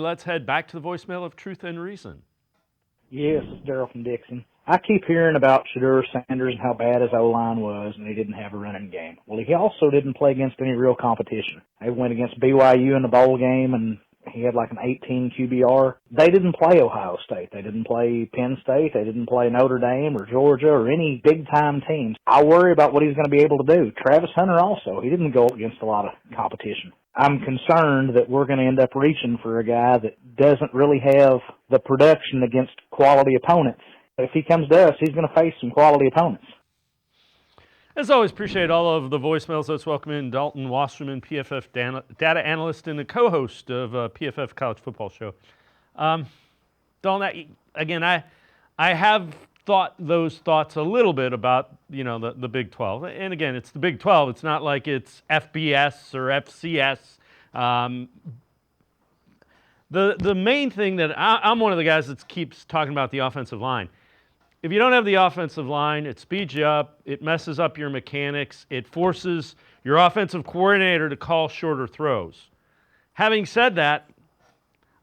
Let's head back to the voicemail of Truth and Reason. Yes, it's Daryl from Dixon. I keep hearing about Shedeur Sanders and how bad his O-line was, and he didn't have a running game. Well, he also didn't play against any real competition. They went against BYU in the bowl game, and he had like an 18 QBR. They didn't play Ohio State. They didn't play Penn State. They didn't play Notre Dame or Georgia or any big-time teams. I worry about what he's going to be able to do. Travis Hunter also. He didn't go against a lot of competition. I'm concerned that we're going to end up reaching for a guy that doesn't really have the production against quality opponents. If he comes to us, he's going to face some quality opponents. As always, appreciate all of the voicemails. Let's welcome in Dalton Wasserman, PFF data analyst and the co-host of PFF College Football Show. Dalton, again, I have thought those thoughts a little bit about the Big 12. And again, it's the Big 12. It's not like it's FBS or FCS. The main thing that I'm one of the guys that keeps talking about the offensive line. If you don't have the offensive line, it speeds you up, it messes up your mechanics, it forces your offensive coordinator to call shorter throws. Having said that,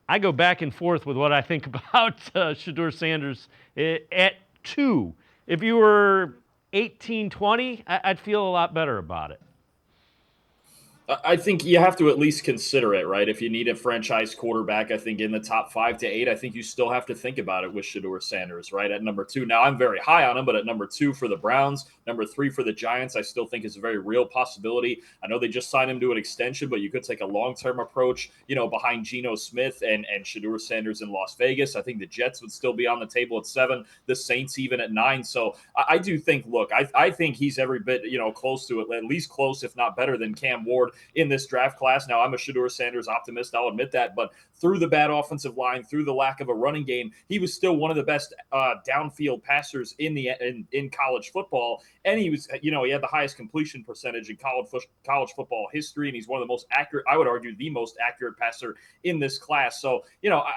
I go back and forth with what I think about Shedeur Sanders at 2. If you were 18-20, I'd feel a lot better about it. I think you have to at least consider it, right? If you need a franchise quarterback, I think in the top 5 to 8, I think you still have to think about it with Shedeur Sanders, right? At number 2. Now, I'm very high on him, but at number 2 for the Browns, number 3 for the Giants, I still think is a very real possibility. I know they just signed him to an extension, but you could take a long-term approach, behind Geno Smith and Shedeur Sanders in Las Vegas. I think the Jets would still be on the table at 7, the Saints even at 9. So I do think, look, I think he's every bit, close to it, at least close, if not better than Cam Ward in this draft class. Now, I'm a Shedeur Sanders optimist, I'll admit that, but through the bad offensive line, through the lack of a running game, he was still one of the best downfield passers in college football, and he was, he had the highest completion percentage in college football history, and he's one of the most accurate, I would argue, the most accurate passer in this class. So,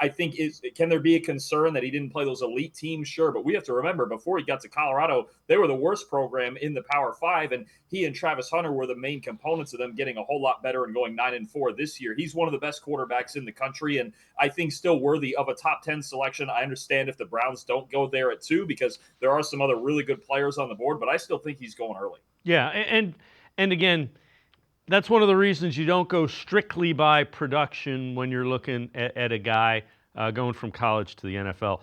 I think can there be a concern that he didn't play those elite teams? Sure, but we have to remember, before he got to Colorado, they were the worst program in the Power 5, and he and Travis Hunter were the main components of them getting a whole lot better and going 9-4 this year. He's one of the best quarterbacks in the country, and I think still worthy of a top 10 selection. I understand if the Browns don't go there at 2 because there are some other really good players on the board, but I still think he's going early. Yeah, and again, that's one of the reasons you don't go strictly by production when you're looking at a guy going from college to the NFL.